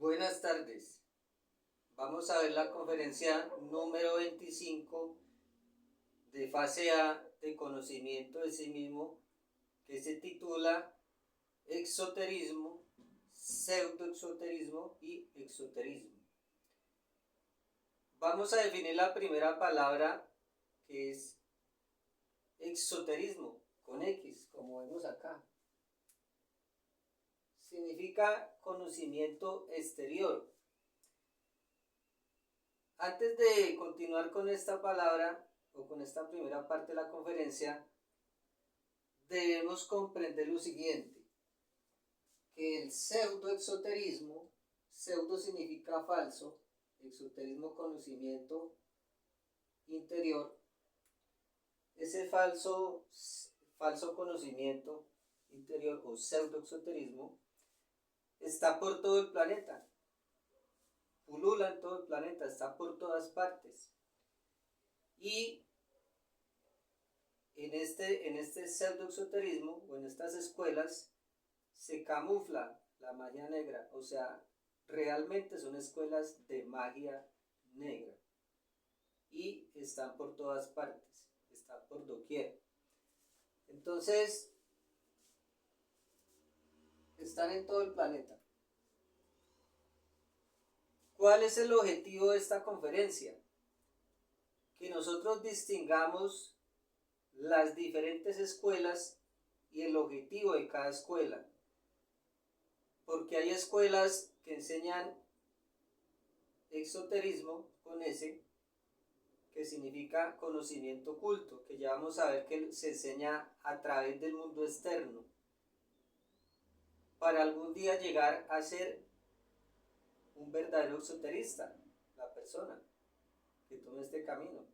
Buenas tardes. Vamos a ver la conferencia número 25 de fase A de conocimiento de sí mismo, que se titula Exoterismo, Pseudoexoterismo y Exoterismo. Vamos a definir la primera palabra, que es exoterismo, con X, como vemos acá. Significa conocimiento exterior. Antes de continuar con esta palabra o con esta primera parte de la conferencia, debemos comprender lo siguiente, que el pseudoexoterismo, pseudo significa falso, exoterismo conocimiento interior, ese falso conocimiento interior o pseudoexoterismo está por todo el planeta, pulula en todo el planeta, está por todas partes. Y en este pseudoexoterismo o en estas escuelas se camufla la magia negra, o sea, realmente son escuelas de magia negra y están por todas partes, están por doquier. Entonces, están en todo el planeta. ¿Cuál es el objetivo de esta conferencia? Que nosotros distingamos las diferentes escuelas y el objetivo de cada escuela. Porque hay escuelas que enseñan exoterismo con S, que significa conocimiento oculto, que ya vamos a ver que se enseña a través del mundo externo, para algún día llegar a ser un verdadero exoterista, la persona que tome este camino.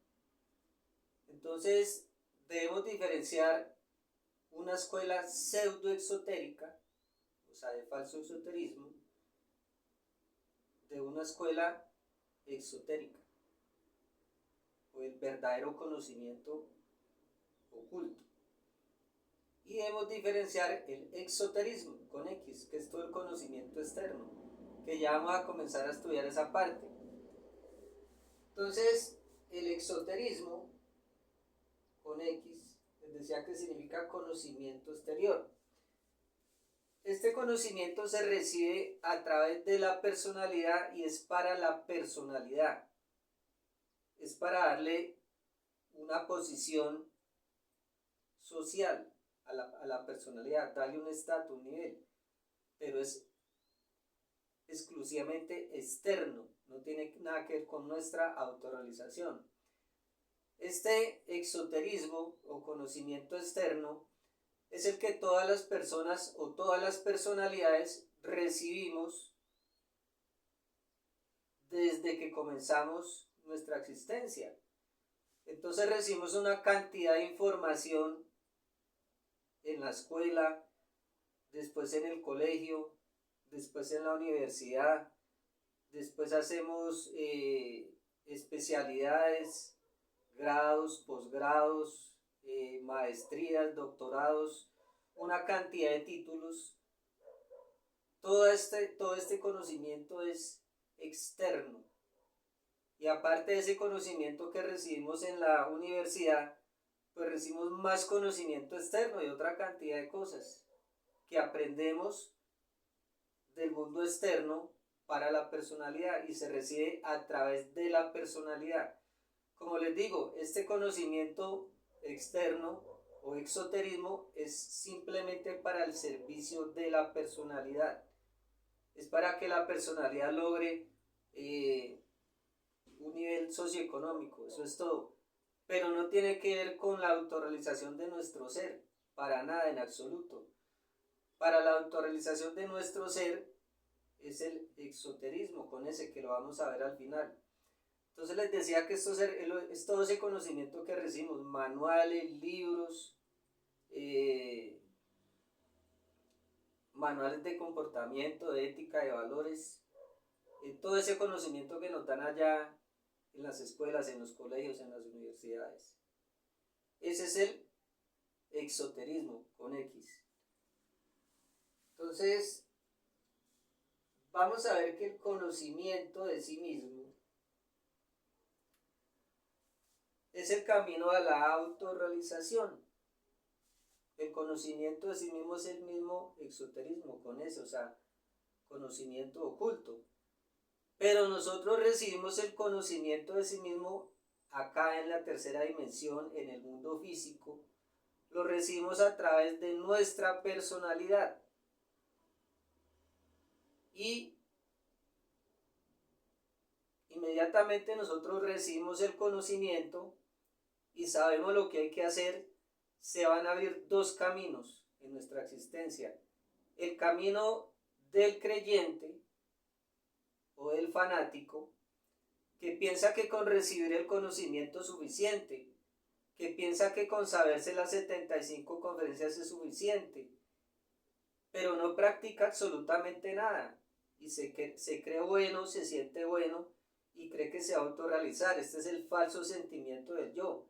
Entonces, debemos diferenciar una escuela pseudoexotérica, o sea, de falso exoterismo, de una escuela exotérica, o el verdadero conocimiento oculto. Y debemos diferenciar el exoterismo con X, que es todo el conocimiento externo, que ya vamos a comenzar a estudiar esa parte. Entonces, el exoterismo con X, les decía que significa conocimiento exterior. Este conocimiento se recibe a través de la personalidad y es para la personalidad. Es para darle una posición social a la personalidad, darle un estatus, un nivel, pero es exclusivamente externo, no tiene nada que ver con nuestra autorrealización. Este exoterismo o conocimiento externo es el que todas las personas o todas las personalidades recibimos desde que comenzamos nuestra existencia. Entonces recibimos una cantidad de información en la escuela, después en el colegio, después en la universidad, después hacemos especialidades, grados, posgrados, maestrías, doctorados, una cantidad de títulos. Todo este conocimiento es externo. Y aparte de ese conocimiento que recibimos en la universidad, pues recibimos más conocimiento externo y otra cantidad de cosas que aprendemos del mundo externo para la personalidad y se recibe a través de la personalidad. Como les digo, este conocimiento externo o exoterismo es simplemente para el servicio de la personalidad. Es para que la personalidad logre un nivel socioeconómico, eso es todo. Pero no tiene que ver con la autorrealización de nuestro ser, para nada, en absoluto. Para la autorrealización de nuestro ser es el exoterismo, con ese que lo vamos a ver al final. Entonces les decía que esto es todo ese conocimiento que recibimos, manuales, libros, manuales de comportamiento, de ética, de valores, todo ese conocimiento que nos dan allá en las escuelas, en los colegios, en las universidades. Ese es el exoterismo con X. Entonces, vamos a ver que el conocimiento de sí mismo es el camino a la autorrealización. El conocimiento de sí mismo es el mismo exoterismo con eso, o sea, conocimiento oculto. Pero nosotros recibimos el conocimiento de sí mismo acá en la tercera dimensión, en el mundo físico. Lo recibimos a través de nuestra personalidad. Y inmediatamente nosotros recibimos el conocimiento y sabemos lo que hay que hacer, se van a abrir dos caminos en nuestra existencia. El camino del creyente o del fanático, que piensa que con recibir el conocimiento es suficiente, que piensa que con saberse las 75 conferencias es suficiente, pero no practica absolutamente nada y se cree bueno, se siente bueno y cree que se va a autorrealizar. Este es el falso sentimiento del yo,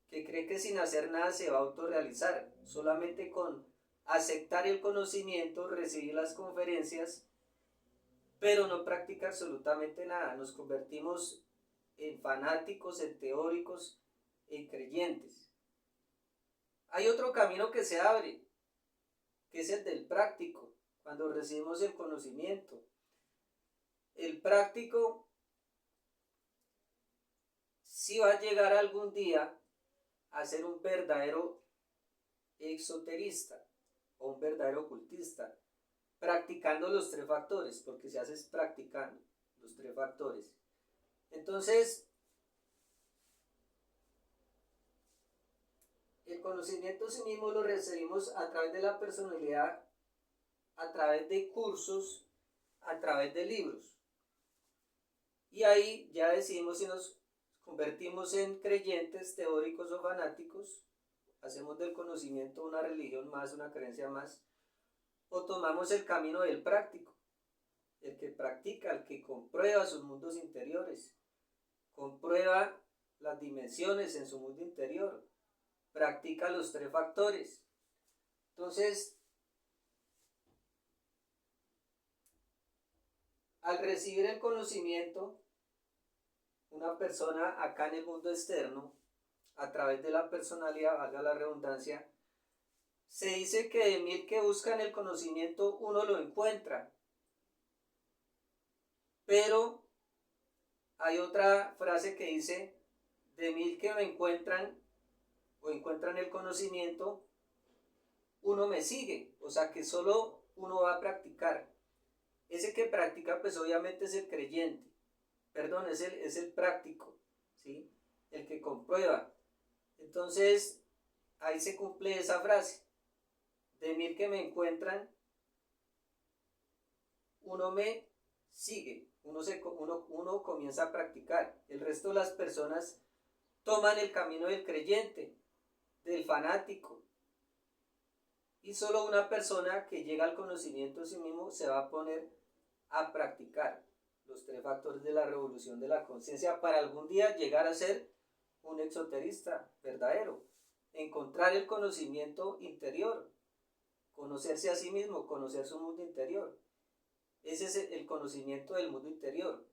que cree que sin hacer nada se va a autorrealizar, solamente con aceptar el conocimiento, recibir las conferencias, pero no practica absolutamente nada. Nos convertimos en fanáticos, en teóricos, en creyentes. Hay otro camino que se abre, que es el del práctico, cuando recibimos el conocimiento. El práctico sí va a llegar algún día a ser un verdadero exoterista o un verdadero ocultista, practicando los tres factores, porque se hace practicando los tres factores. Entonces, el conocimiento en sí mismo lo recibimos a través de la personalidad, a través de cursos, a través de libros. Y ahí ya decidimos si nos convertimos en creyentes, teóricos o fanáticos, hacemos del conocimiento una religión más, una creencia más, o tomamos el camino del práctico, el que practica, el que comprueba sus mundos interiores, comprueba las dimensiones en su mundo interior, practica los tres factores. Entonces, al recibir el conocimiento, una persona acá en el mundo externo, a través de la personalidad, valga la redundancia, se dice que de 1000 que buscan el conocimiento, uno lo encuentra. Pero hay otra frase que dice, de 1000 que me encuentran o encuentran el conocimiento, uno me sigue. O sea que solo uno va a practicar. Ese que practica pues obviamente es el creyente. Perdón, es el práctico, ¿sí? El que comprueba. Entonces, ahí se cumple esa frase. De 1000 que me encuentran, uno me sigue, uno comienza a practicar. El resto de las personas toman el camino del creyente, del fanático. Y solo una persona que llega al conocimiento de sí mismo se va a poner a practicar los tres factores de la revolución de la conciencia para algún día llegar a ser un exoterista verdadero, encontrar el conocimiento interior, conocerse a sí mismo, conocer su mundo interior. Ese es el conocimiento del mundo interior.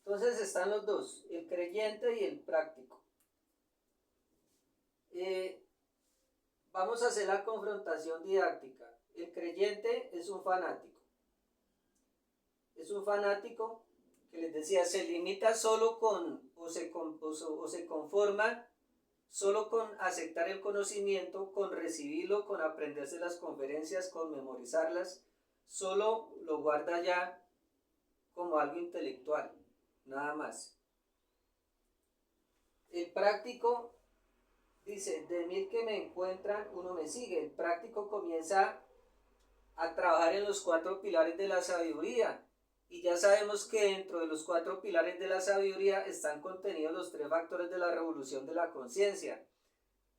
Entonces están los dos, el creyente y el práctico. Vamos a hacer la confrontación didáctica. El creyente es un fanático. Es un fanático que les decía, se limita solo con, o se conforma solo con aceptar el conocimiento, con recibirlo, con aprenderse las conferencias, con memorizarlas, solo lo guarda ya como algo intelectual, nada más. El práctico dice, de 1000 que me encuentran, uno me sigue. El práctico comienza a trabajar en los 4 pilares de la sabiduría. Y ya sabemos que dentro de los 4 pilares de la sabiduría están contenidos los 3 factores de la revolución de la conciencia.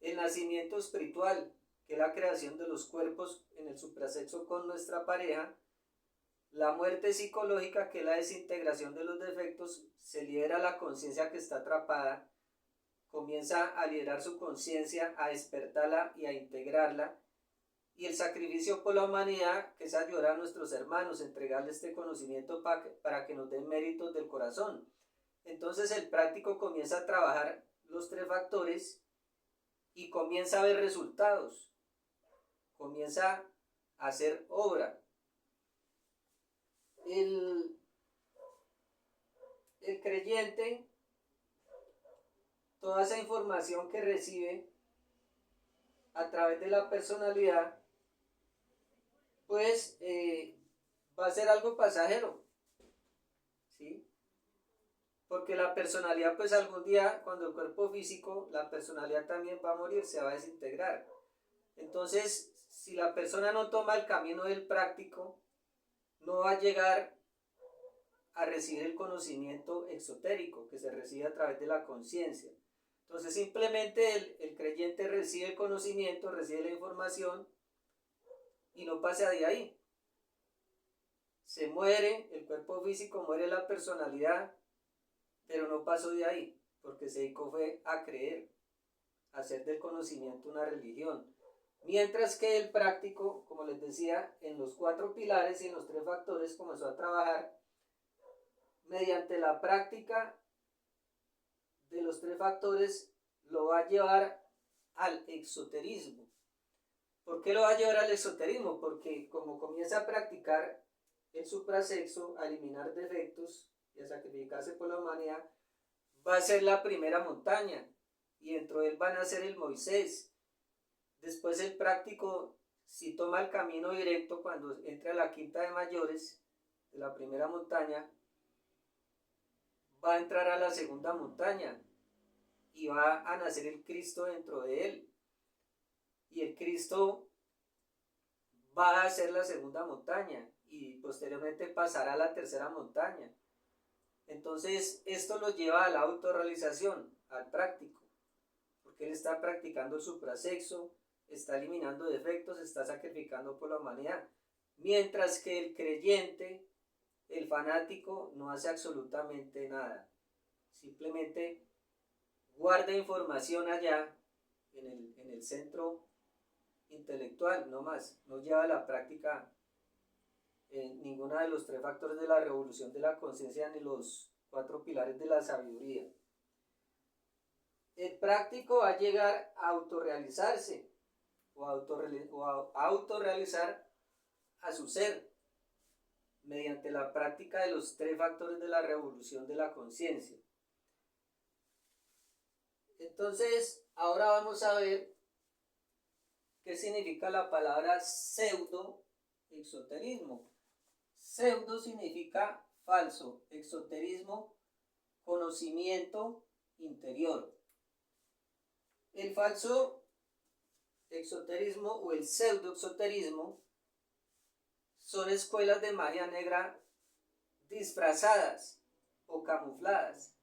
El nacimiento espiritual, que es la creación de los cuerpos en el suprasexo con nuestra pareja. La muerte psicológica, que es la desintegración de los defectos, se libera la conciencia que está atrapada, comienza a liberar su conciencia, a despertarla y a integrarla. y el sacrificio por la humanidad, que es ayudar a nuestros hermanos, entregarles este conocimiento para que nos den méritos del corazón. Entonces el práctico comienza a trabajar los tres factores y comienza a ver resultados, comienza a hacer obra. El creyente, toda esa información que recibe a través de la personalidad, pues va a ser algo pasajero, ¿sí? Porque la personalidad, pues algún día, cuando el cuerpo físico, la personalidad también va a morir, se va a desintegrar. Entonces, si la persona no toma el camino del práctico, no va a llegar a recibir el conocimiento exotérico que se recibe a través de la conciencia. Entonces, simplemente el creyente recibe el conocimiento, recibe la información y no pasa de ahí. Se muere el cuerpo físico, muere la personalidad, pero no pasó de ahí, porque se dedicó fue a creer, a hacer del conocimiento una religión. Mientras que el práctico, como les decía, en los 4 pilares y en los 3 factores comenzó a trabajar mediante la práctica de los 3 factores, lo va a llevar al exoterismo. ¿Por qué lo va a llevar al exoterismo? Porque como comienza a practicar el suprasexo, a eliminar defectos y a sacrificarse por la humanidad, va a ser la primera montaña y dentro de él van a ser el Moisés. Después el práctico, si toma el camino directo, cuando entra a la quinta de mayores de la primera montaña, va a entrar a la segunda montaña y va a nacer el Cristo dentro de él. Y el Cristo va a ser la segunda montaña y posteriormente pasará a la tercera montaña. Entonces esto lo lleva a la autorrealización, al práctico, porque él está practicando el suprasexo, está eliminando defectos, está sacrificando por la humanidad. Mientras que el creyente, el fanático, no hace absolutamente nada. Simplemente guarda información allá en el centro intelectual, no más. No lleva a la práctica ninguna de los 3 factores de la revolución de la conciencia ni los 4 pilares de la sabiduría. El práctico va a llegar a autorrealizarse o a autorrealizar a su ser mediante la práctica de los 3 factores de la revolución de la conciencia. Entonces, ahora vamos a ver qué significa la palabra pseudo-exoterismo. Pseudo significa falso, exoterismo, conocimiento interior. El falso exoterismo o el pseudo-exoterismo son escuelas de magia negra disfrazadas o camufladas.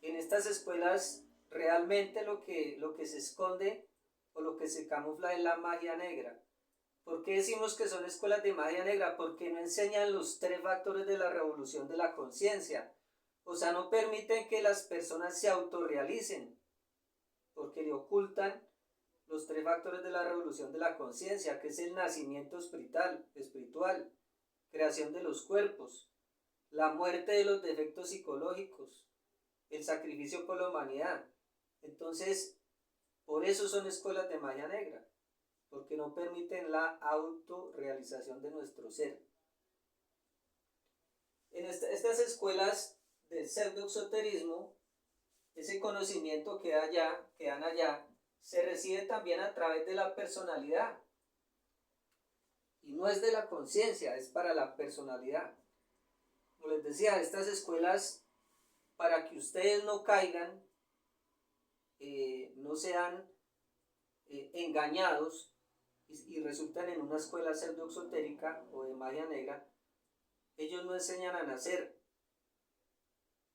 En estas escuelas realmente lo que se esconde o lo que se camufla es la magia negra. ¿Por qué decimos que son escuelas de magia negra? Porque no enseñan los 3 factores de la revolución de la conciencia. O sea, no permiten que las personas se autorrealicen, porque le ocultan los 3 factores de la revolución de la conciencia, que es el nacimiento espiritual, creación de los cuerpos, la muerte de los defectos psicológicos, el sacrificio por la humanidad. Entonces, por eso son escuelas de magia negra, porque no permiten la autorrealización de nuestro ser. En estas escuelas del pseudo-exoterismo, ese conocimiento que dan allá, se recibe también a través de la personalidad. Y no es de la conciencia, es para la personalidad. Como les decía, estas escuelas, para que ustedes no caigan, no sean engañados y resultan en una escuela pseudo-exotérica o de magia negra, ellos no enseñan a nacer,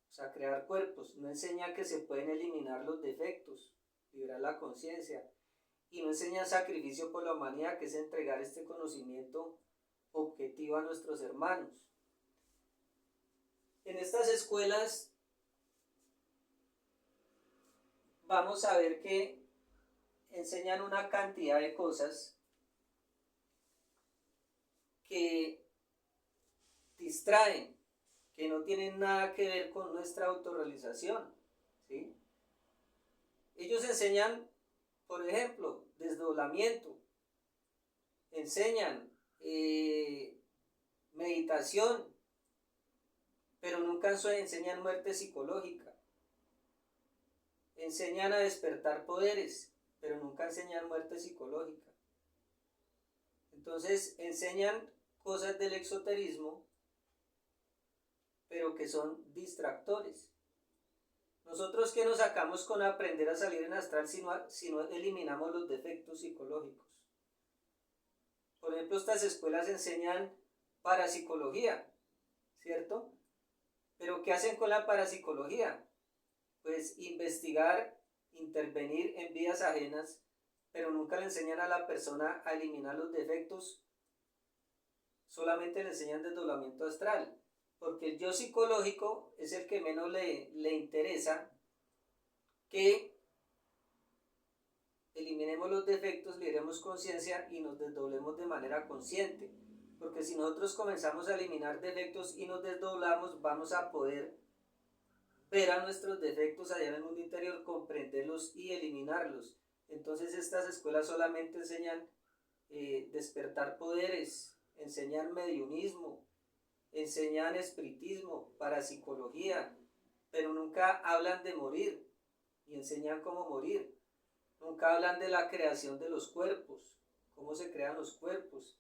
o sea, crear cuerpos, no enseñan que se pueden eliminar los defectos, liberar la conciencia, y no enseñan sacrificio por la humanidad, que es entregar este conocimiento objetivo a nuestros hermanos. En estas escuelas vamos a ver que enseñan una cantidad de cosas que distraen, que no tienen nada que ver con nuestra autorrealización, ¿sí? Ellos enseñan, por ejemplo, desdoblamiento, enseñan meditación, pero nunca enseñan muerte psicológica. Enseñan a despertar poderes, pero nunca enseñan muerte psicológica. Entonces enseñan cosas del exoterismo, pero que son distractores. Nosotros, ¿qué nos sacamos con aprender a salir en astral si no eliminamos los defectos psicológicos? Por ejemplo, estas escuelas enseñan parapsicología, ¿cierto? Pero ¿qué hacen con la parapsicología? Pues investigar, intervenir en vidas ajenas, pero nunca le enseñan a la persona a eliminar los defectos, solamente le enseñan desdoblamiento astral, porque el yo psicológico es el que menos le interesa que eliminemos los defectos, liberemos conciencia y nos desdoblemos de manera consciente, porque si nosotros comenzamos a eliminar defectos y nos desdoblamos, vamos a poder ver a nuestros defectos allá en el mundo interior, comprenderlos y eliminarlos. Entonces estas escuelas solamente enseñan despertar poderes, enseñan mediunismo, enseñan espiritismo, parapsicología, pero nunca hablan de morir y enseñan cómo morir. Nunca hablan de la creación de los cuerpos, cómo se crean los cuerpos,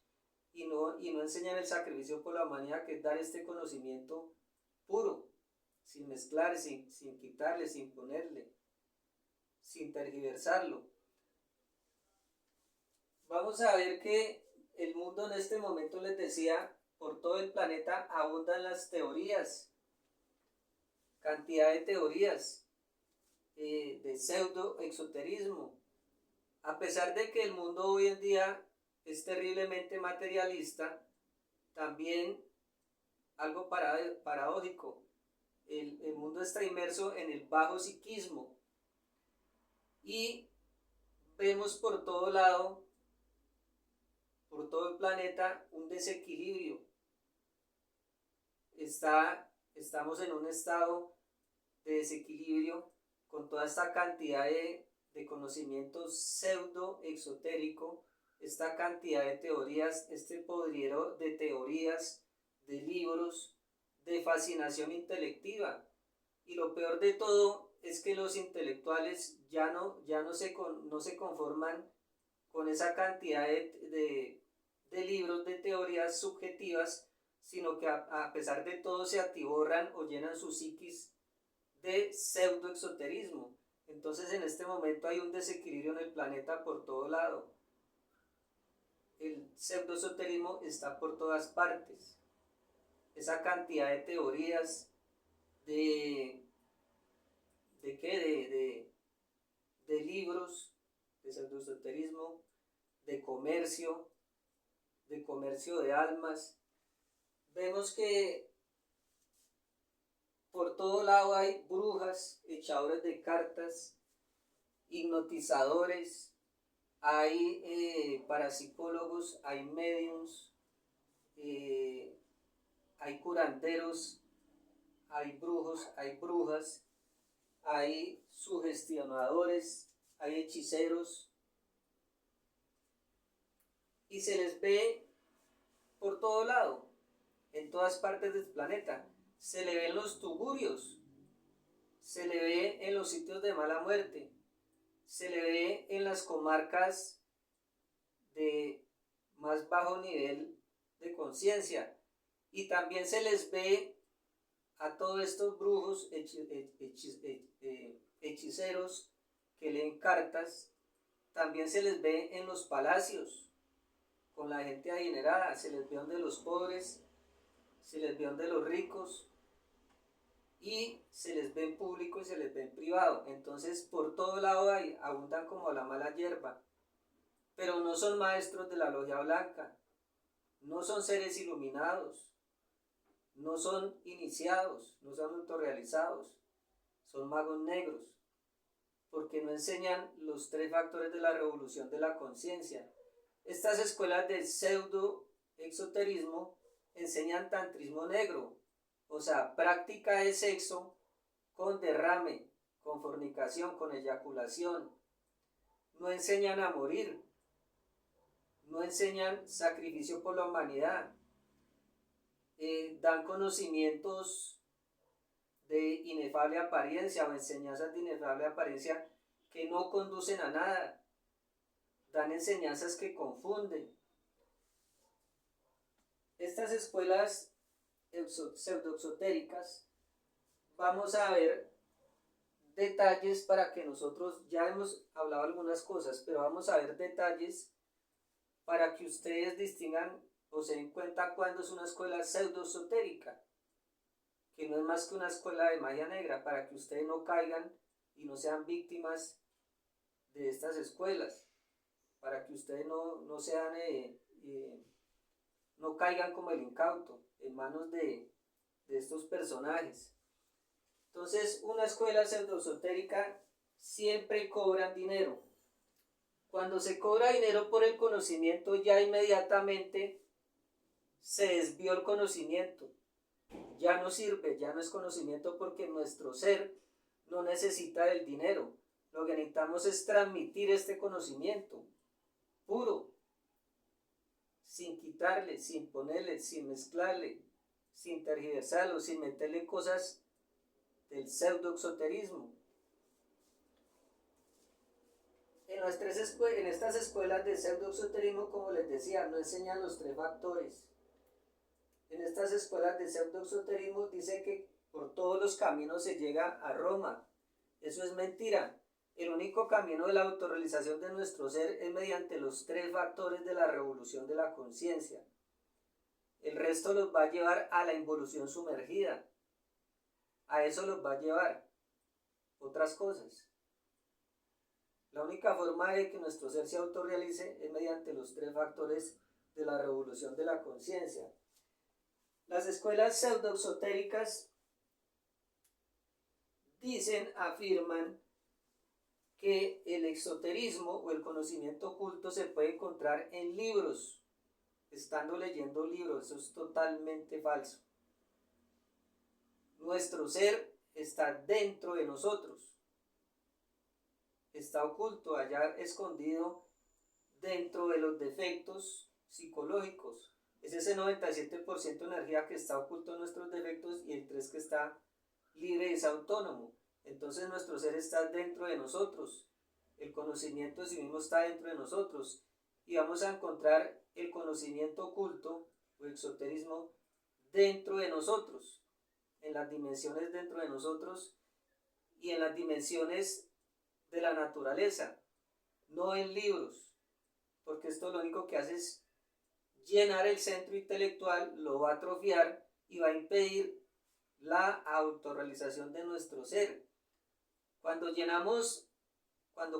y no enseñan el sacrificio por la humanidad, que es dar este conocimiento puro, sin mezclar, sin quitarle, sin ponerle, sin tergiversarlo. Vamos a ver que el mundo en este momento, les decía, por todo el planeta abundan las teorías, cantidad de teorías de pseudo-exoterismo. A pesar de que el mundo hoy en día es terriblemente materialista, también algo paradójico, el mundo está inmerso en el bajo psiquismo y vemos por todo lado, por todo el planeta, un desequilibrio. Estamos en un estado de desequilibrio con toda esta cantidad de conocimiento pseudo exotérico, esta cantidad de teorías, este podriero de teorías, de libros, de fascinación intelectiva. Y lo peor de todo es que los intelectuales ya no se conforman con esa cantidad de libros, de teorías subjetivas, sino que a pesar de todo se atiborran o llenan su psiquis de pseudo-exoterismo. Entonces en este momento hay un desequilibrio en el planeta por todo lado. El pseudo-esoterismo está por todas partes. Esa cantidad de teorías, de libros, de pseudo-esoterismo, de comercio de almas. Vemos que por todo lado hay brujas, echadores de cartas, hipnotizadores, hay parapsicólogos, hay mediums, hay curanderos, hay brujos, hay brujas, hay sugestionadores, hay hechiceros, y se les ve por todo lado, en todas partes del planeta. Se le ven los tugurios, se le ve en los sitios de mala muerte, se le ve en las comarcas de más bajo nivel de conciencia, y también se les ve a todos estos brujos, hechiceros que leen cartas. También se les ve en los palacios con la gente adinerada, se les ve donde los pobres, se les ve donde los ricos, y se les ve en público y se les ve en privado. Entonces por todo lado abundan como la mala hierba, pero no son maestros de la logia blanca, no son seres iluminados, no son iniciados, no son autorrealizados, son magos negros, porque no enseñan los 3 factores de la revolución de la conciencia. Estas escuelas de pseudo exoterismo enseñan tantrismo negro, o sea, práctica de sexo con derrame, con fornicación, con eyaculación. No enseñan a morir, no enseñan sacrificio por la humanidad, dan conocimientos de inefable apariencia o enseñanzas de inefable apariencia que no conducen a nada, dan enseñanzas que confunden. Estas escuelas pseudoexotéricas, vamos a ver detalles para que nosotros, ya hemos hablado algunas cosas, pero vamos a ver detalles para que ustedes distingan o se den cuenta cuándo es una escuela pseudoesotérica, que no es más que una escuela de magia negra, para que ustedes no caigan y no sean víctimas de estas escuelas, para que ustedes no sean, no caigan como el incauto en manos de estos personajes. Entonces, una escuela pseudoesotérica siempre cobra dinero. Cuando se cobra dinero por el conocimiento, ya inmediatamente se desvió el conocimiento. Ya no sirve, ya no es conocimiento, porque nuestro ser no necesita del dinero. Lo que necesitamos es transmitir este conocimiento puro, sin quitarle, sin ponerle, sin mezclarle, sin tergiversarlo, sin meterle cosas del pseudoexoterismo. En estas escuelas de pseudoexoterismo, como les decía, no enseñan los 3 factores. En estas escuelas de pseudoexoterismo dice que por todos los caminos se llega a Roma. Eso es mentira. El único camino de la autorrealización de nuestro ser es mediante los 3 factores de la revolución de la conciencia. El resto los va a llevar a la involución sumergida. A eso los va a llevar otras cosas. La única forma de que nuestro ser se autorrealice es mediante los 3 factores de la revolución de la conciencia. Las escuelas pseudoexotéricas afirman que el exoterismo o el conocimiento oculto se puede encontrar en libros, estando leyendo libros. Eso es totalmente falso. Nuestro ser está dentro de nosotros, está oculto, allá escondido dentro de los defectos psicológicos. Es ese 97% de energía que está oculto en nuestros defectos y el 3% que está libre y es autónomo. Entonces nuestro ser está dentro de nosotros, el conocimiento de sí mismo está dentro de nosotros, y vamos a encontrar el conocimiento oculto o exoterismo dentro de nosotros, en las dimensiones dentro de nosotros y en las dimensiones de la naturaleza, no en libros, porque esto lo único que hace es llenar el centro intelectual, lo va a atrofiar y va a impedir la autorrealización de nuestro ser. Cuando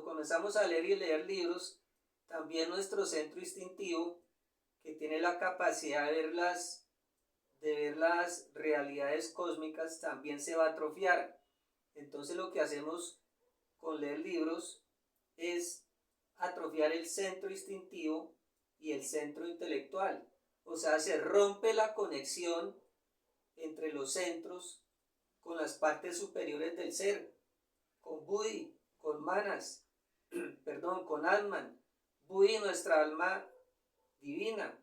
comenzamos a leer y leer libros, también nuestro centro instintivo, que tiene la capacidad de ver las realidades cósmicas, también se va a atrofiar. Entonces lo que hacemos con leer libros es atrofiar el centro instintivo y el centro intelectual. O sea, se rompe la conexión entre los centros con las partes superiores del ser, con Buddhi, con Manas, con Atman. Buddhi, nuestra alma divina.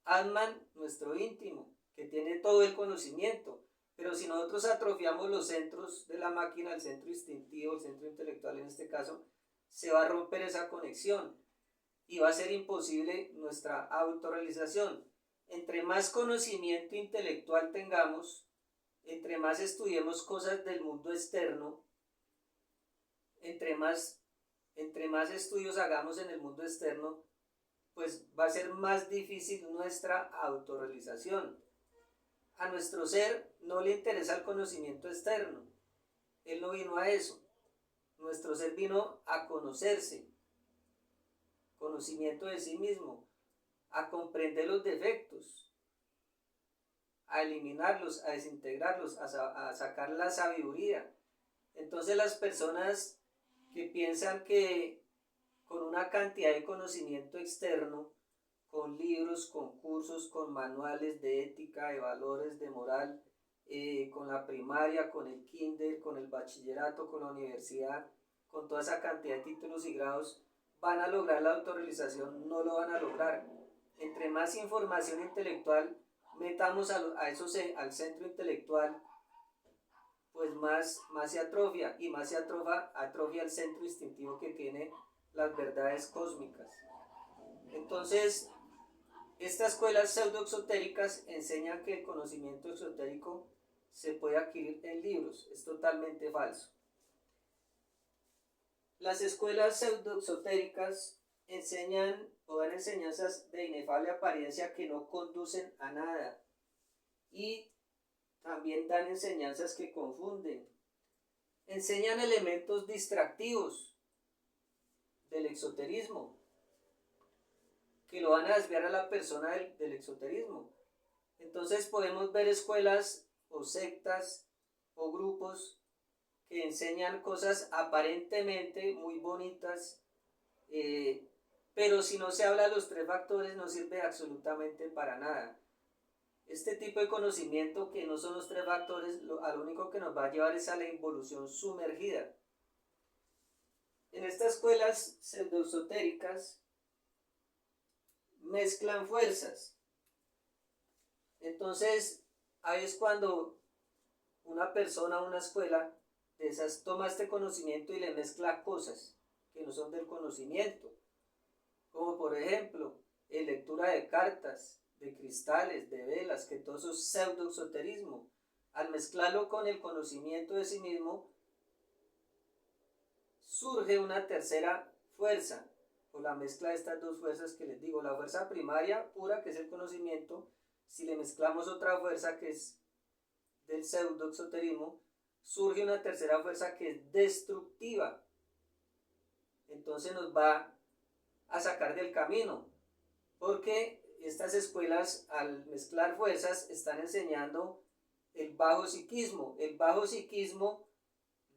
Atman, nuestro íntimo, que tiene todo el conocimiento. Pero si nosotros atrofiamos los centros de la máquina, el centro instintivo, el centro intelectual en este caso, se va a romper esa conexión y va a ser imposible nuestra autorrealización. Entre más conocimiento intelectual tengamos, entre más estudiemos cosas del mundo externo, entre más estudios hagamos en el mundo externo, pues va a ser más difícil nuestra autorrealización. A nuestro ser no le interesa el conocimiento externo. Él no vino a eso. Nuestro ser vino a conocerse, conocimiento de sí mismo, a comprender los defectos, a eliminarlos, a desintegrarlos, a sacar la sabiduría. Entonces las personas que piensan que con una cantidad de conocimiento externo, con libros, con cursos, con manuales de ética, de valores, de moral, con la primaria, con el kinder, con el bachillerato, con la universidad, con toda esa cantidad de títulos y grados, van a lograr la autorrealización, no lo van a lograr. Entre más información intelectual metamos al centro intelectual, pues más se atrofia, y más se atrofia el centro instintivo que tiene las verdades cósmicas. Entonces, estas escuelas pseudoexotéricas enseñan que el conocimiento exotérico se puede adquirir en libros. Es totalmente falso. Las escuelas pseudoexotéricas enseñan o dan enseñanzas de inefable apariencia que no conducen a nada, y también dan enseñanzas que confunden. Enseñan elementos distractivos del exoterismo, que lo van a desviar a la persona del exoterismo. Entonces podemos ver escuelas o sectas o grupos que enseñan cosas aparentemente muy bonitas, pero si no se habla de los tres factores no sirve absolutamente para nada. Este tipo de conocimiento, que no son los tres factores, a lo único que nos va a llevar es a la involución sumergida. En estas escuelas pseudoesotéricas mezclan fuerzas. Entonces, ahí es cuando una persona, una escuela de esas, toma este conocimiento y le mezcla cosas que no son del conocimiento, como por ejemplo, lectura de cartas, de cristales, de velas, que todo eso es pseudoexoterismo. Al mezclarlo con el conocimiento de sí mismo, surge una tercera fuerza, o la mezcla de estas dos fuerzas que les digo, la fuerza primaria pura, que es el conocimiento, si le mezclamos otra fuerza que es del pseudoexoterismo, surge una tercera fuerza que es destructiva. Entonces nos va a sacar del camino, porque estas escuelas, al mezclar fuerzas, están enseñando el bajo psiquismo. El bajo psiquismo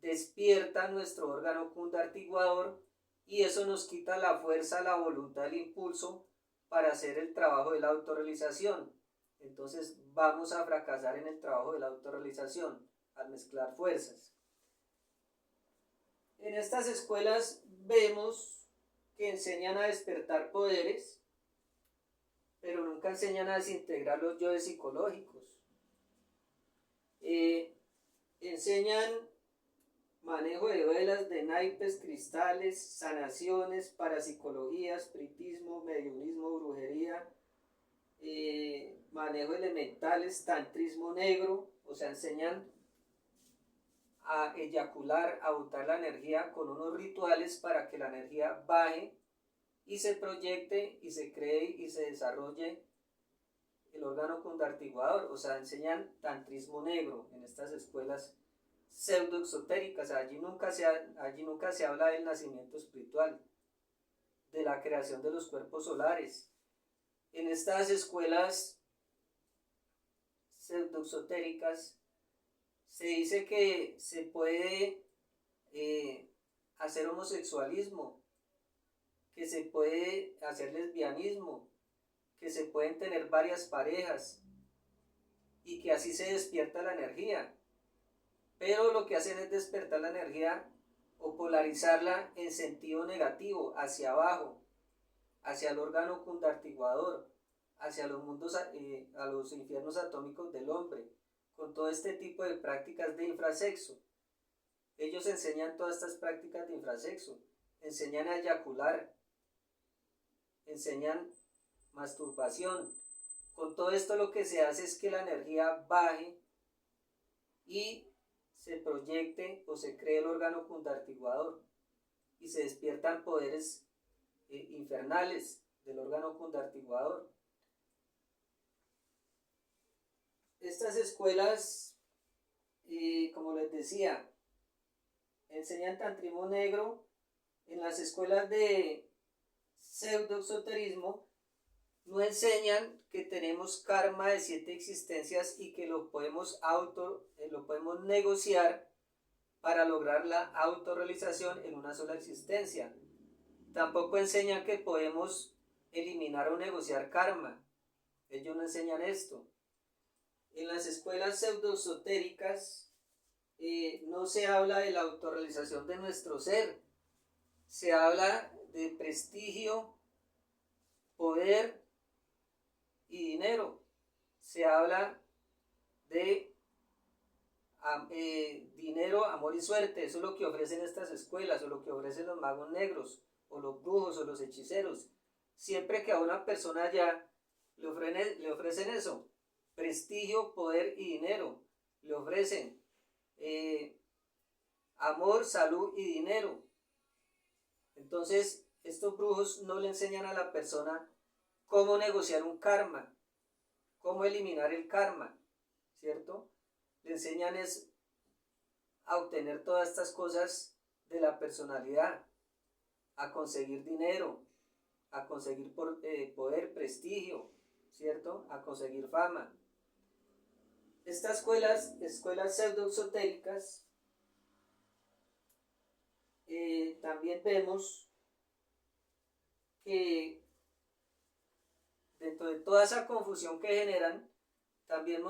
despierta nuestro órgano cundartiguador, y eso nos quita la fuerza, la voluntad, el impulso para hacer el trabajo de la autorrealización. Entonces vamos a fracasar en el trabajo de la autorrealización al mezclar fuerzas. En estas escuelas vemos que enseñan a despertar poderes, pero nunca enseñan a desintegrar los yoes psicológicos. Enseñan manejo de velas, de naipes, cristales, sanaciones, parapsicología, espiritismo, mediunismo, brujería, manejo de elementales, tantrismo negro. O sea, enseñan a eyacular, a botar la energía con unos rituales para que la energía baje y se proyecte y se cree y se desarrolle el órgano cundartiguador. O sea, enseñan tantrismo negro en estas escuelas pseudoexotéricas. Allí nunca se habla del nacimiento espiritual, de la creación de los cuerpos solares. En estas escuelas pseudoexotéricas se dice que se puede hacer homosexualismo, que se puede hacer lesbianismo, que se pueden tener varias parejas y que así se despierta la energía. Pero lo que hacen es despertar la energía o polarizarla en sentido negativo, hacia abajo, hacia el órgano cundartiguador, hacia los mundos, a los infiernos atómicos del hombre, con todo este tipo de prácticas de infrasexo. Ellos enseñan todas estas prácticas de infrasexo, enseñan a eyacular, enseñan masturbación. Con todo esto lo que se hace es que la energía baje y se proyecte o se cree el órgano cundartiguador, y se despiertan poderes infernales del órgano cundartiguador. Estas escuelas, como les decía, enseñan tantrismo negro. En las escuelas de pseudoexoterismo no enseñan que tenemos karma de 7 existencias y que lo podemos negociar para lograr la autorrealización en una sola existencia. Tampoco enseñan que podemos eliminar o negociar karma. Ellos no enseñan esto. En las escuelas pseudoesotéricas no se habla de la autorrealización de nuestro ser. Se habla de prestigio, poder y dinero. Se habla de dinero, amor y suerte. Eso es lo que ofrecen estas escuelas, o lo que ofrecen los magos negros, o los brujos, o los hechiceros. Siempre que a una persona ya le ofrecen eso: prestigio, poder y dinero. Le ofrecen amor, salud y dinero. Entonces, estos brujos no le enseñan a la persona cómo negociar un karma, cómo eliminar el karma, ¿cierto? Le enseñan es a obtener todas estas cosas de la personalidad, a conseguir dinero, a conseguir poder, prestigio, ¿cierto? A conseguir fama. Estas escuelas pseudoexotéricas, también vemos que dentro de toda esa confusión que generan, también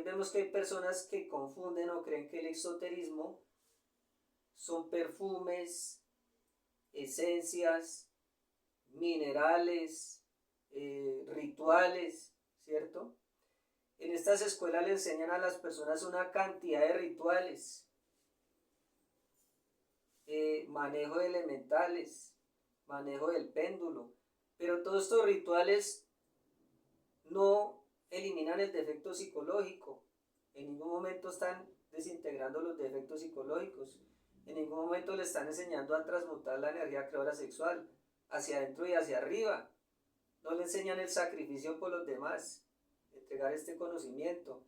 vemos que hay personas que confunden o creen que el exoterismo son perfumes, esencias, minerales, rituales, ¿cierto? En estas escuelas le enseñan a las personas una cantidad de rituales, manejo de elementales, manejo del péndulo, pero todos estos rituales no eliminan el defecto psicológico. En ningún momento están desintegrando los defectos psicológicos. En ningún momento le están enseñando a transmutar la energía creadora sexual hacia adentro y hacia arriba. No le enseñan el sacrificio por los demás, entregar este conocimiento.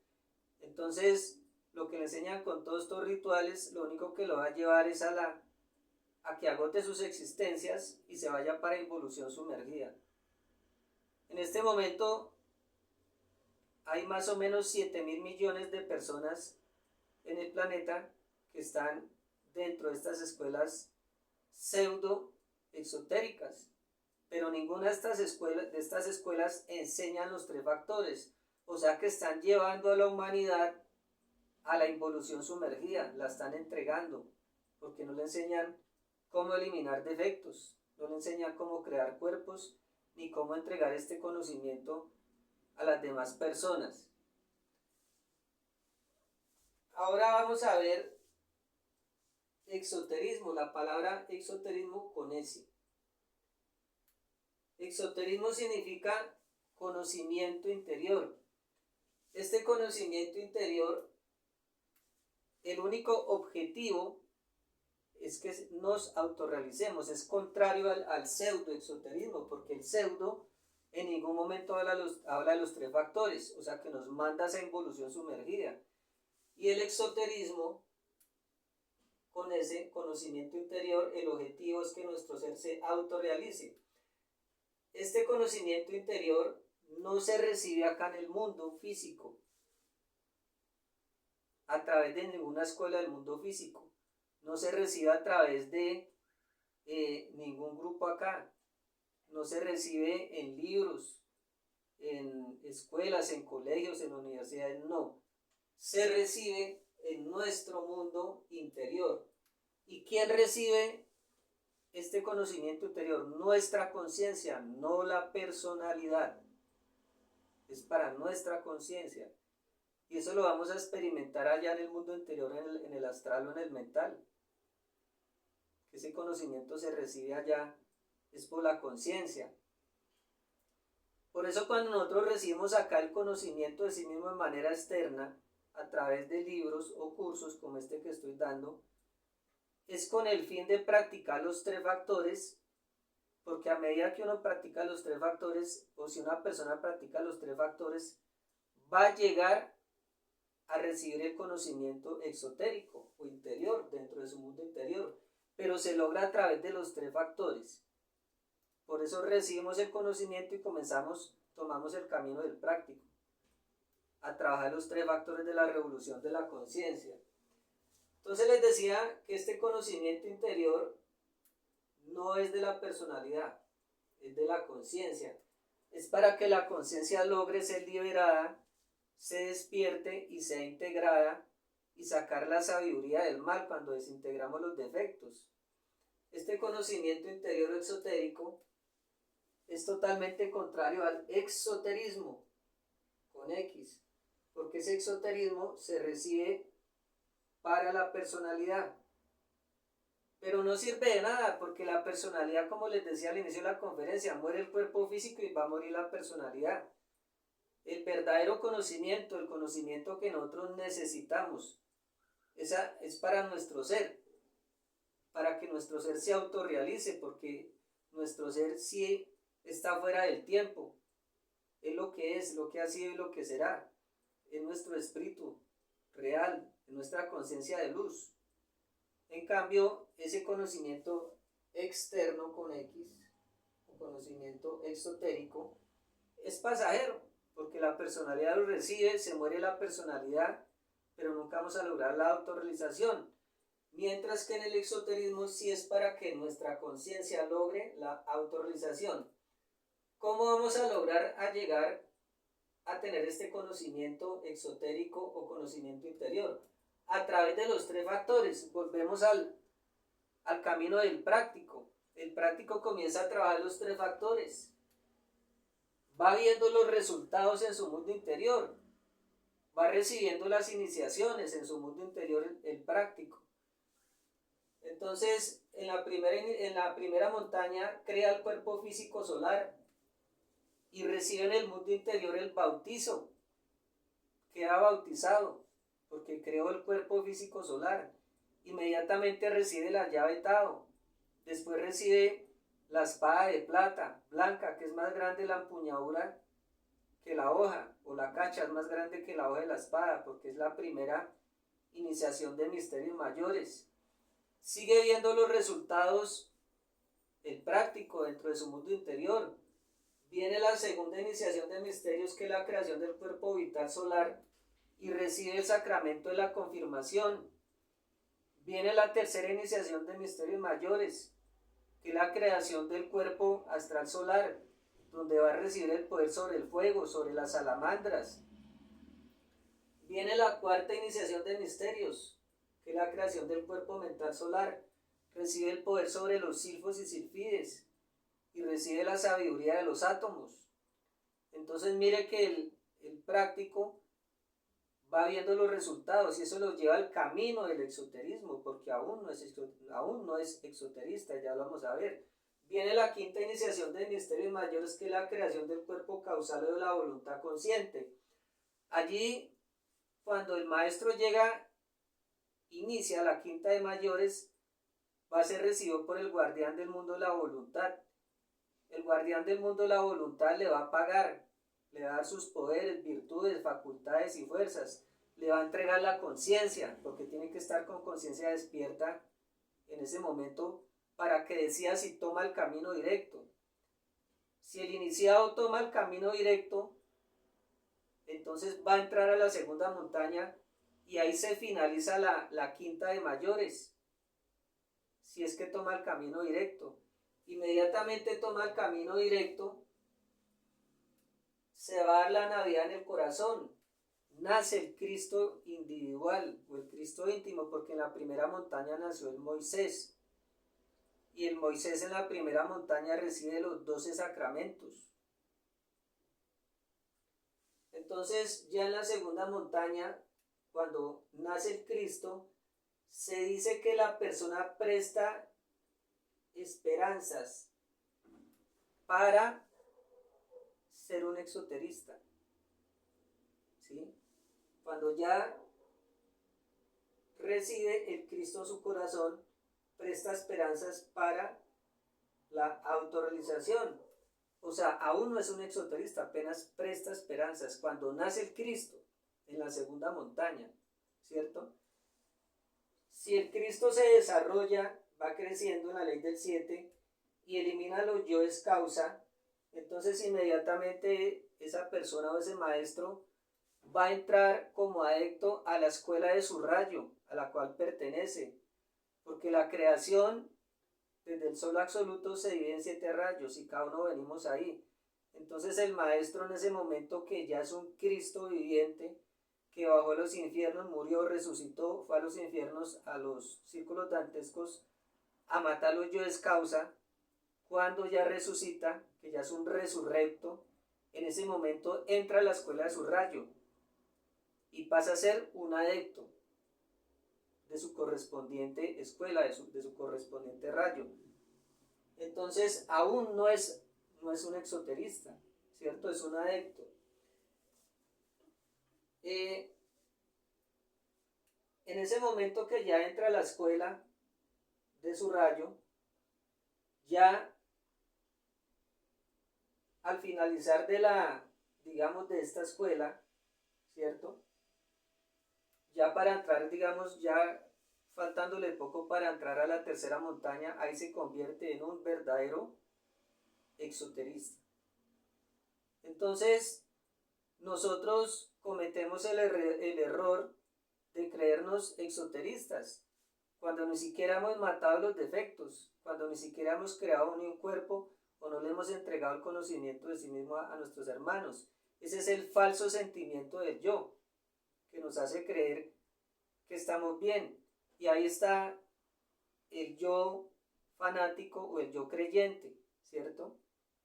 Entonces, lo que le enseñan con todos estos rituales, lo único que lo va a llevar es a que agote sus existencias y se vaya para involución sumergida. En este momento hay más o menos 7.000 millones de personas en el planeta que están dentro de estas escuelas pseudo exotéricas, pero ninguna de estas escuelas enseñan los 3 factores, o sea que están llevando a la humanidad a la involución sumergida, la están entregando, porque no le enseñan cómo eliminar defectos, no le enseñan cómo crear cuerpos, ni cómo entregar este conocimiento a las demás personas. Ahora vamos a ver exoterismo, la palabra exoterismo con S. Exoterismo significa conocimiento interior. Este conocimiento interior, el único objetivo es que nos autorrealicemos. Es contrario al pseudo-exoterismo, porque el pseudo en ningún momento habla de los 3 factores, o sea que nos manda a esa involución sumergida. Y el exoterismo, con ese conocimiento interior, el objetivo es que nuestro ser se autorrealice. Este conocimiento interior no se recibe acá en el mundo físico, a través de ninguna escuela del mundo físico. No se recibe a través de ningún grupo acá. No se recibe en libros, en escuelas, en colegios, en universidades, no. Se recibe en nuestro mundo interior. ¿Y quién recibe este conocimiento interior? Nuestra conciencia, no la personalidad. Es para nuestra conciencia. Y eso lo vamos a experimentar allá en el mundo interior, en el astral o en el mental. Ese conocimiento se recibe allá, es por la conciencia. Por eso cuando nosotros recibimos acá el conocimiento de sí mismo de manera externa, a través de libros o cursos como este que estoy dando, es con el fin de practicar los 3 factores, porque a medida que uno practica los 3 factores, o si una persona practica los 3 factores, va a llegar a recibir el conocimiento exotérico o interior, dentro de su mundo interior, pero se logra a través de los 3 factores. Por eso recibimos el conocimiento y tomamos el camino del práctico, a trabajar los 3 factores de la revolución de la conciencia. Entonces les decía que este conocimiento interior no es de la personalidad, es de la conciencia. Es para que la conciencia logre ser liberada, se despierte y sea integrada y sacar la sabiduría del mal cuando desintegramos los defectos. Este conocimiento interior exotérico es totalmente contrario al exoterismo, con X, porque ese exoterismo se recibe para la personalidad, pero no sirve de nada, porque la personalidad, como les decía al inicio de la conferencia, muere el cuerpo físico y va a morir la personalidad. El verdadero conocimiento, el conocimiento que nosotros necesitamos, esa es para nuestro ser, para que nuestro ser se autorrealice, porque nuestro ser sí está fuera del tiempo, es, lo que ha sido y lo que será, es nuestro espíritu real, es nuestra conciencia de luz. En cambio, ese conocimiento externo con X, o conocimiento exotérico, es pasajero, porque la personalidad lo recibe, se muere la personalidad, pero nunca vamos a lograr la autorrealización. Mientras que en el exoterismo sí es para que nuestra conciencia logre la autorrealización. ¿Cómo vamos a lograr llegar a tener este conocimiento exotérico o conocimiento interior? A través de los tres factores. Volvemos al camino del práctico. El práctico comienza a trabajar los tres factores. Va viendo los resultados en su mundo interior. Va recibiendo las iniciaciones en su mundo interior el práctico. Entonces, en la primera montaña crea el cuerpo físico solar y recibe en el mundo interior el bautizo. Queda bautizado porque creó el cuerpo físico solar. Inmediatamente recibe la llave Tao. Después recibe la espada de plata blanca, que es más grande la empuñadura que la hoja, o la cacha es más grande que la hoja de la espada, porque es la primera iniciación de misterios mayores. Sigue viendo los resultados, el práctico dentro de su mundo interior. Viene la segunda iniciación de misterios, que es la creación del cuerpo vital solar, y recibe el sacramento de la confirmación. Viene la tercera iniciación de misterios mayores, que es la creación del cuerpo astral solar, donde va a recibir el poder sobre el fuego, sobre las salamandras. Viene la cuarta iniciación de misterios, que es la creación del cuerpo mental solar. Recibe el poder sobre los silfos y silfides y recibe la sabiduría de los átomos. Entonces mire que el práctico va viendo los resultados y eso lo lleva al camino del exoterismo, porque aún no es exoterista, ya lo vamos a ver. Viene la quinta iniciación de misterios mayores, que es la creación del cuerpo causal de la voluntad consciente. Allí, cuando el maestro inicia la quinta de mayores, va a ser recibido por el guardián del mundo de la voluntad. El guardián del mundo de la voluntad le va a pagar, le va a dar sus poderes, virtudes, facultades y fuerzas. Le va a entregar la conciencia, porque tiene que estar con conciencia despierta en ese momento para que decida si toma el camino directo. Si el iniciado toma el camino directo, entonces va a entrar a la segunda montaña y ahí se finaliza la quinta de mayores. Si es que toma el camino directo. Inmediatamente toma el camino directo, se va a dar la Navidad en el corazón. Nace el Cristo individual o el Cristo íntimo, porque en la primera montaña nació el Moisés. Y el Moisés en la primera montaña recibe los 12 sacramentos. Entonces, ya en la segunda montaña, cuando nace el Cristo, se dice que la persona presta esperanzas para ser un exoterista. ¿Sí? Cuando ya recibe el Cristo en su corazón, presta esperanzas para la autorrealización. O sea, aún no es un exoterista, apenas presta esperanzas. Cuando nace el Cristo en la segunda montaña, ¿cierto? Si el Cristo se desarrolla, va creciendo en la ley del 7 y elimina los yoes causa, entonces inmediatamente esa persona o ese maestro va a entrar como adepto a la escuela de su rayo, a la cual pertenece, porque la creación desde el sol absoluto se divide en 7 rayos y cada uno venimos ahí. Entonces el maestro en ese momento, que ya es un Cristo viviente, que bajó a los infiernos, murió, resucitó, fue a los infiernos, a los círculos dantescos, a matar los yoes causa, cuando ya resucita, que ya es un resurrecto, en ese momento entra a la escuela de su rayo y pasa a ser un adepto de su correspondiente escuela, de su correspondiente rayo. Entonces aún no es un exoterista, ¿cierto? Es un adepto. En ese momento que ya entra a la escuela de su rayo, ya al finalizar de de esta escuela, ¿cierto? Ya para entrar, ya faltándole poco para entrar a la tercera montaña, ahí se convierte en un verdadero exoterista. Entonces, nosotros cometemos el error de creernos exoteristas, cuando ni siquiera hemos matado los defectos, cuando ni siquiera hemos creado ni un cuerpo o no le hemos entregado el conocimiento de sí mismo a nuestros hermanos. Ese es el falso sentimiento del yo, que nos hace creer que estamos bien. Y ahí está el yo fanático o el yo creyente, ¿cierto?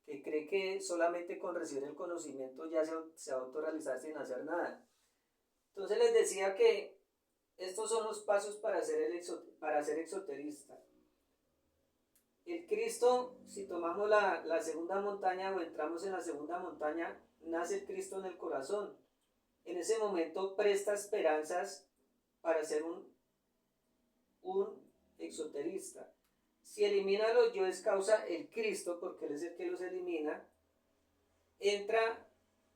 Que cree que solamente con recibir el conocimiento ya se va a autorrealizar sin hacer nada. Entonces les decía que estos son los pasos para ser exoterista. El Cristo, si tomamos la segunda montaña o entramos en la segunda montaña, nace el Cristo en el corazón. En ese momento presta esperanzas para ser un exoterista. Si elimina los yoes causa, el Cristo, porque Él es el que los elimina, entra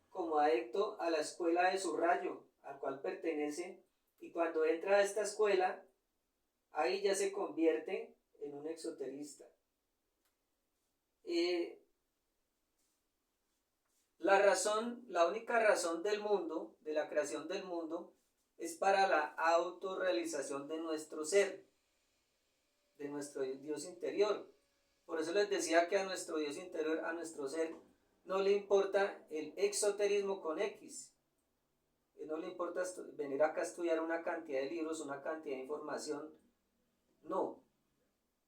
como adepto a la escuela de su rayo, al cual pertenece, y cuando entra a esta escuela, ahí ya se convierte en un exoterista. La única razón del mundo, de la creación del mundo, es para la autorrealización de nuestro ser, de nuestro Dios interior. Por eso les decía que a nuestro Dios interior, a nuestro ser, no le importa el exoterismo con X. No le importa venir acá a estudiar una cantidad de libros, una cantidad de información. No,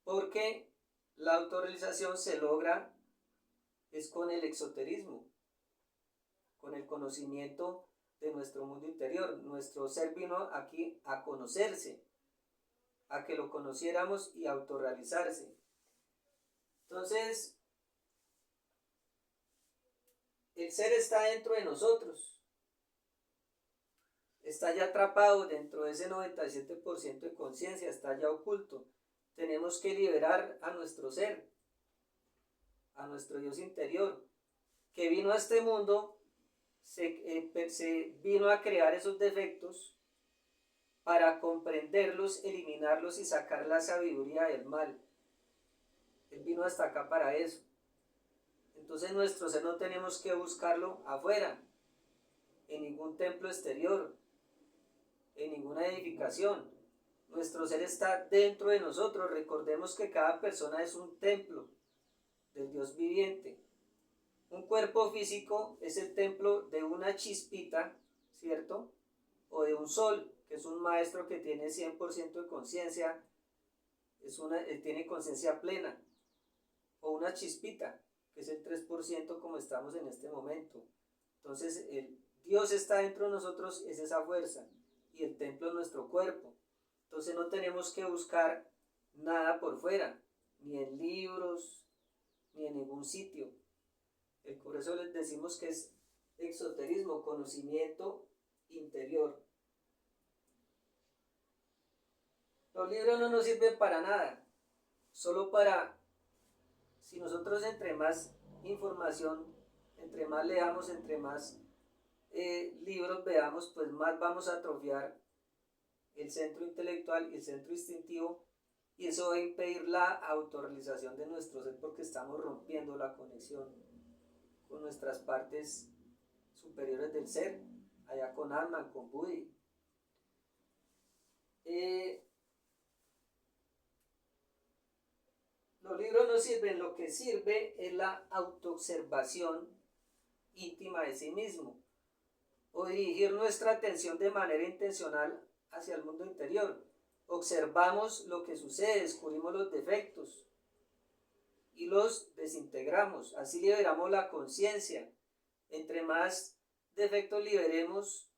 porque la autorrealización se logra es con el exoterismo, con el conocimiento de nuestro mundo interior. Nuestro ser vino aquí a conocerse, a que lo conociéramos y autorrealizarse. Entonces, el ser está dentro de nosotros, está ya atrapado dentro de ese 97% de conciencia, está ya oculto. Tenemos que liberar a nuestro ser, a nuestro Dios interior, que vino a este mundo, se vino a crear esos defectos para comprenderlos, eliminarlos y sacar la sabiduría del mal. Él vino hasta acá para eso. Entonces nuestro ser no tenemos que buscarlo afuera, en ningún templo exterior, en ninguna edificación. Nuestro ser está dentro de nosotros. Recordemos que cada persona es un templo del Dios viviente. Un cuerpo físico es el templo de una chispita, ¿cierto? O de un sol, que es un maestro que tiene 100% de conciencia, tiene conciencia plena. O una chispita, que es el 3% como estamos en este momento. Entonces el Dios está dentro de nosotros, es esa fuerza, y el templo es nuestro cuerpo. Entonces no tenemos que buscar nada por fuera, ni en libros, ni en ningún sitio. Por eso les decimos que es exoterismo, conocimiento interior. Los libros no nos sirven para nada, solo para, si nosotros entre más información, entre más leamos, entre más libros veamos, pues más vamos a atrofiar el centro intelectual y el centro instintivo, y eso va a impedir la autorrealización de nuestro ser, porque estamos rompiendo la conexión con nuestras partes superiores del ser, allá con Atman, con Buddhi. Los libros no sirven, lo que sirve es la autoobservación íntima de sí mismo, o dirigir nuestra atención de manera intencional hacia el mundo interior. Observamos lo que sucede, descubrimos los defectos y los desintegramos. Así liberamos la conciencia. Entre más defectos liberemos,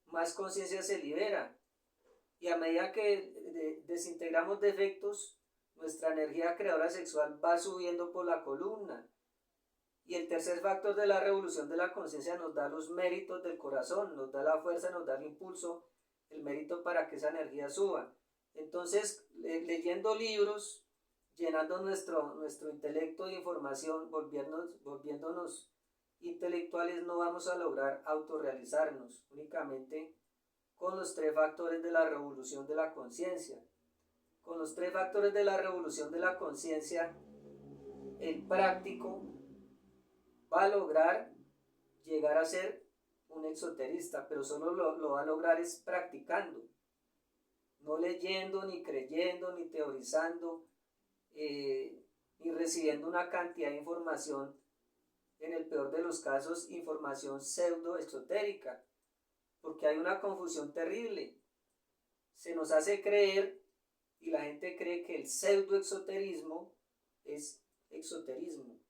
más conciencia se libera. Y a medida que desintegramos defectos, nuestra energía creadora sexual va subiendo por la columna. Y el tercer factor de la revolución de la conciencia nos da los méritos del corazón, nos da la fuerza, nos da el impulso, el mérito para que esa energía suba. Entonces, leyendo libros, llenando nuestro intelecto de información, volviéndonos intelectuales, no vamos a lograr autorrealizarnos únicamente con los tres factores de la revolución de la conciencia. Con los tres factores de la revolución de la conciencia, el práctico va a lograr llegar a ser un exoterista, pero solo lo va a lograr es practicando, no leyendo, ni creyendo, ni teorizando, ni recibiendo una cantidad de información, en el peor de los casos, información pseudo-exotérica, porque hay una confusión terrible. Se nos hace creer, y la gente cree que el pseudo-exoterismo es exoterismo.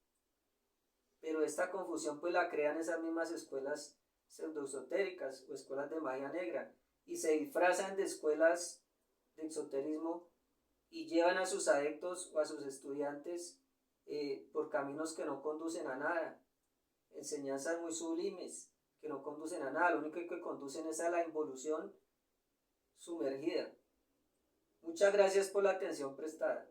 Pero esta confusión pues la crean esas mismas escuelas pseudoesotéricas o escuelas de magia negra, y se disfrazan de escuelas de exoterismo y llevan a sus adeptos o a sus estudiantes por caminos que no conducen a nada, enseñanzas muy sublimes que no conducen a nada, lo único que conducen es a la involución sumergida. Muchas gracias por la atención prestada.